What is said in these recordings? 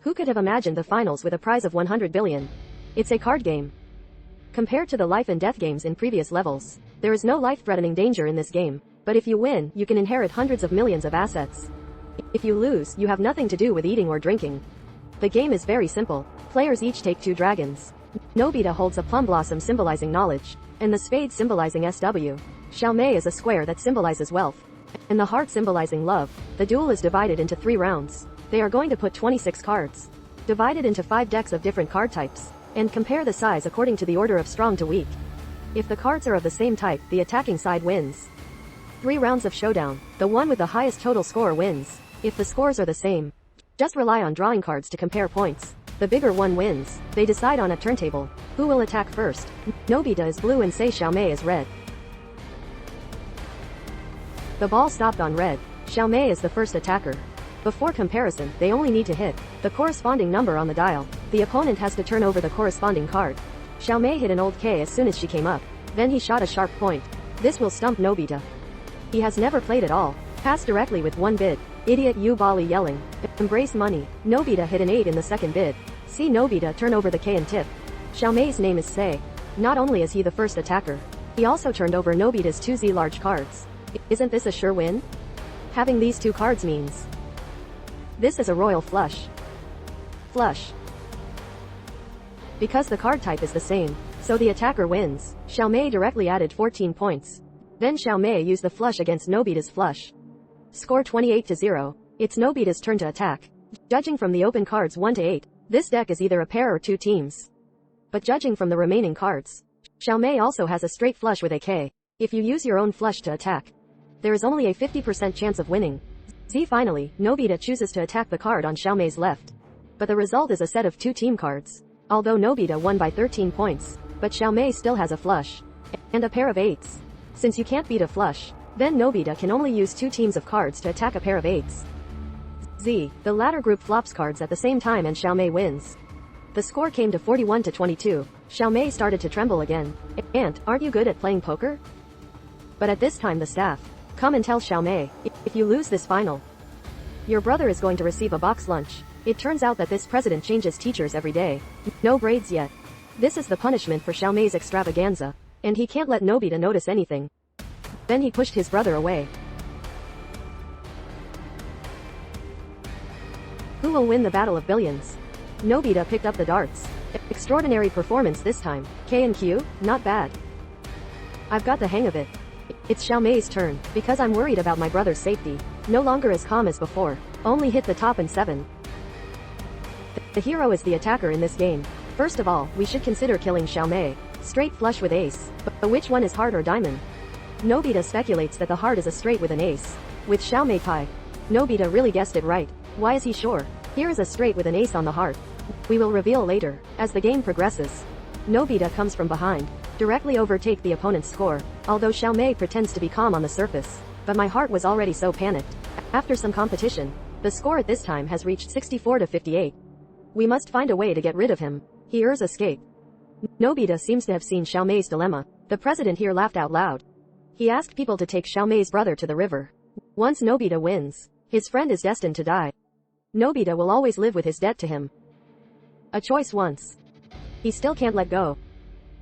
Who could have imagined the finals with a prize of 100 billion? It's a card game. Compared to the life and death games in previous levels, there is no life-threatening danger in this game, but if you win, you can inherit hundreds of millions of assets. If you lose, you have nothing to do with eating or drinking. The game is very simple. Players each take 2 dragons. Nobita holds a plum blossom symbolizing knowledge, and the spade symbolizing SW. Xiaomei is a square that symbolizes wealth, and the heart symbolizing love. The duel is divided into 3 rounds. They are going to put 26 cards, divided into 5 decks of different card types, and compare the size according to the order of strong to weak. If the cards are of the same type, the attacking side wins. 3 rounds of showdown. The one with the highest total score wins. If the scores are the same, just rely on drawing cards to compare points. The bigger one wins. They decide on a turntable. Who will attack first? Nobita is blue and Sei Xiaomei is red. The ball stopped on red. Xiaomei is the first attacker. Before comparison, they only need to hit the corresponding number on the dial. The opponent has to turn over the corresponding card. Xiaomei hit an old K as soon as she came up. Then he shot a sharp point. This will stump Nobita. He has never played at all. Pass directly with 1 bid. Idiot you Bali yelling. Embrace money. Nobita hit an 8 in the second bid. See Nobita turn over the K and tip. Xiaomei's name is Sei. Not only is he the first attacker, he also turned over Nobita's 2 Z large cards. Isn't this a sure win? Having these 2 cards means this is a royal flush. Flush. Because the card type is the same, so the attacker wins. Xiaomei directly added 14 points. Then Xiaomei used the flush against Nobita's flush. Score 28-0. It's Nobita's turn to attack. Judging from the open cards 1 to 8, this deck is either a pair or 2 teams. But judging from the remaining cards, Xiaomei also has a straight flush with a K. If you use your own flush to attack, there is only a 50% chance of winning. Finally, Nobita chooses to attack the card on Xiaomei's left. But the result is a set of 2 team cards. Although Nobita won by 13 points, but Xiaomei still has a flush. And a pair of 8s. Since you can't beat a flush, then Nobita can only use 2 teams of cards to attack a pair of 8s. The latter group flops cards at the same time and Xiaomei wins. The score came to 41-22. Xiaomei started to tremble again. Aunt, aren't you good at playing poker? But at this time the staff come and tell Xiaomei, if you lose this final, your brother is going to receive a box lunch. It turns out that this president changes teachers every day. No grades yet. This is the punishment for Xiaomei's extravaganza. And he can't let Nobita notice anything. Then he pushed his brother away. Who will win the battle of billions? Nobita picked up the darts. Extraordinary performance this time. K and Q? Not bad. I've got the hang of it. It's Xiaomei's turn. Because I'm worried about my brother's safety. No longer as calm as before. Only hit the top and 7. The hero is the attacker in this game. First of all, we should consider killing Xiaomei. Straight flush with ace. But which one is heart or diamond? Nobita speculates that the heart is a straight with an ace. With Xiaomei Pai. Nobita really guessed it right. Why is he sure? Here is a straight with an ace on the heart. We will reveal later, as the game progresses. Nobita comes from behind. Directly overtake the opponent's score. Although Xiaomei pretends to be calm on the surface. But my heart was already so panicked. After some competition, the score at this time has reached 64-58. We must find a way to get rid of him. He errs escape. Nobita seems to have seen Xiaomei's dilemma. The president here laughed out loud. He asked people to take Xiaomei's brother to the river. Once Nobita wins, his friend is destined to die. Nobita will always live with his debt to him. A choice once. He still can't let go.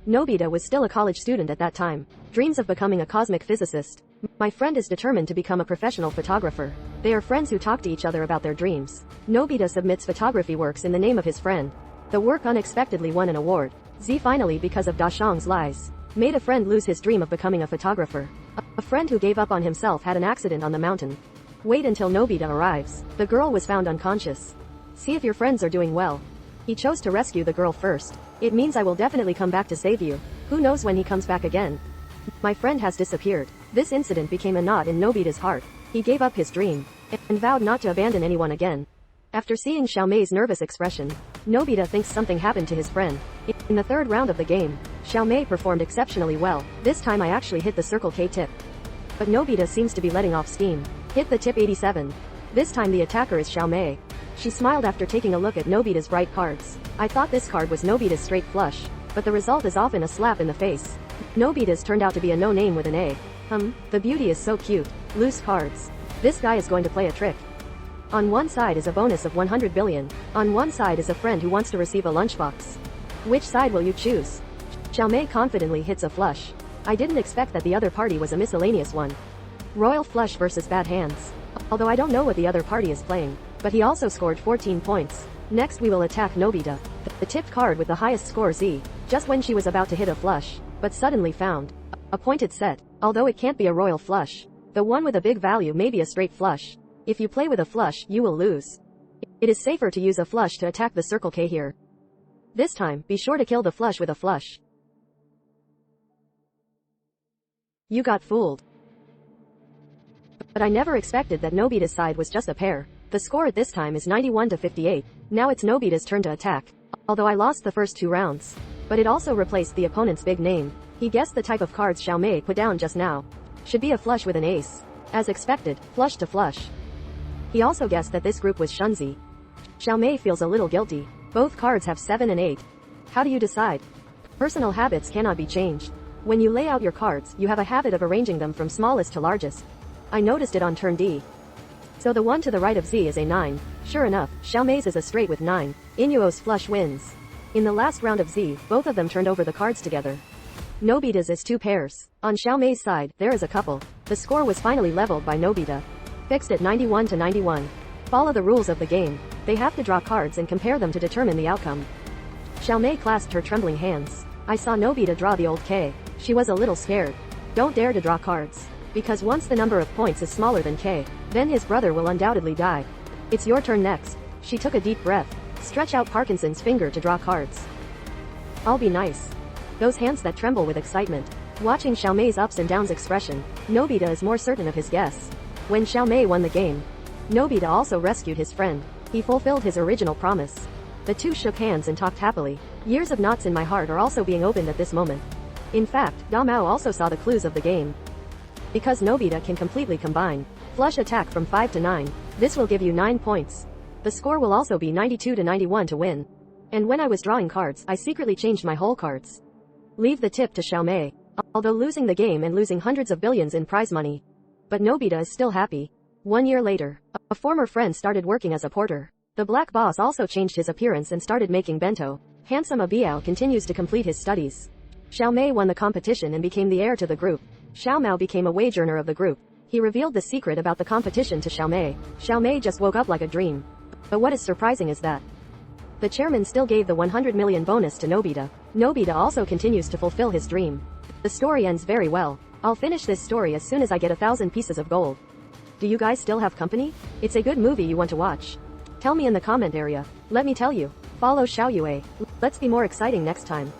Nobita was still a college student at that time. Dreams of becoming a cosmic physicist. My friend is determined to become a professional photographer. They are friends who talk to each other about their dreams. Nobita submits photography works in the name of his friend. The work unexpectedly won an award. Finally, because of Dashang's lies, made a friend lose his dream of becoming a photographer. A friend who gave up on himself had an accident on the mountain. Wait until Nobita arrives. The girl was found unconscious. See if your friends are doing well. He chose to rescue the girl first. It means I will definitely come back to save you. Who knows when he comes back again? My friend has disappeared. This incident became a knot in Nobita's heart. He gave up his dream and vowed not to abandon anyone again. After seeing Xiaomei's nervous expression, Nobita thinks something happened to his friend. In the third round of the game, Xiaomei performed exceptionally well. This time I actually hit the Circle K tip. But Nobita seems to be letting off steam. Hit the tip 87. This time the attacker is Xiaomei. She smiled after taking a look at Nobita's bright cards. I thought this card was Nobita's straight flush, but the result is often a slap in the face. Nobita's turned out to be a no-name with an A. The beauty is so cute. Loose cards. This guy is going to play a trick. On one side is a bonus of 100 billion. On one side is a friend who wants to receive a lunchbox. Which side will you choose? Xiaomei confidently hits a flush. I didn't expect that the other party was a miscellaneous one. Royal flush versus bad hands. Although I don't know what the other party is playing, but he also scored 14 points. Next we will attack Nobita. The tipped card with the highest score Z, just when she was about to hit a flush, but suddenly found a pointed set. Although it can't be a royal flush, the one with a big value may be a straight flush. If you play with a flush, you will lose. It is safer to use a flush to attack the Circle K here. This time, be sure to kill the flush with a flush. You got fooled. But I never expected that Nobita's side was just a pair. The score at this time is 91 to 58. Now it's Nobita's turn to attack. Although I lost the first 2 rounds. But it also replaced the opponent's big name. He guessed the type of cards Xiaomei put down just now. Should be a flush with an ace. As expected, flush to flush. He also guessed that this group was Shunzi. Xiaomei feels a little guilty. Both cards have 7 and 8. How do you decide? Personal habits cannot be changed. When you lay out your cards, you have a habit of arranging them from smallest to largest. I noticed it on turn D. So the one to the right of Z is a 9. Sure enough, Xiaomei's is a straight with 9. Inuo's flush wins. In the last round of Z, both of them turned over the cards together. Nobita's is 2 pairs. On Xiaomei's side, there is a couple. The score was finally leveled by Nobita. Fixed at 91 to 91. Follow the rules of the game. They have to draw cards and compare them to determine the outcome. Xiaomei clasped her trembling hands. I saw Nobita draw the old K. She was a little scared. Don't dare to draw cards. Because once the number of points is smaller than K, then his brother will undoubtedly die. It's your turn next. She took a deep breath. Stretch out Parkinson's finger to draw cards. I'll be nice. Those hands that tremble with excitement. Watching Xiaomei's ups and downs expression, Nobita is more certain of his guess. When Xiaomei won the game, Nobita also rescued his friend. He fulfilled his original promise. The two shook hands and talked happily. Years of knots in my heart are also being opened at this moment. In fact, Da Mao also saw the clues of the game. Because Nobita can completely combine flush attack from 5 to 9, this will give you 9 points. The score will also be 92 to 91 to win. And when I was drawing cards, I secretly changed my whole cards. Leave the tip to Xiaomei. Although losing the game and losing hundreds of billions in prize money. But Nobita is still happy. 1 year later, a former friend started working as a porter. The black boss also changed his appearance and started making bento. Handsome Abiao continues to complete his studies. Xiaomei won the competition and became the heir to the group. Xiao Mao became a wage earner of the group. He revealed the secret about the competition to Xiaomei. Xiaomei just woke up like a dream. But what is surprising is that the chairman still gave the 100 million bonus to Nobita. Nobita also continues to fulfill his dream. The story ends very well. I'll finish this story as soon as I get 1,000 pieces of gold. Do you guys still have company? It's a good movie you want to watch. Tell me in the comment area. Let me tell you. Follow Xiao Yue. Let's be more exciting next time.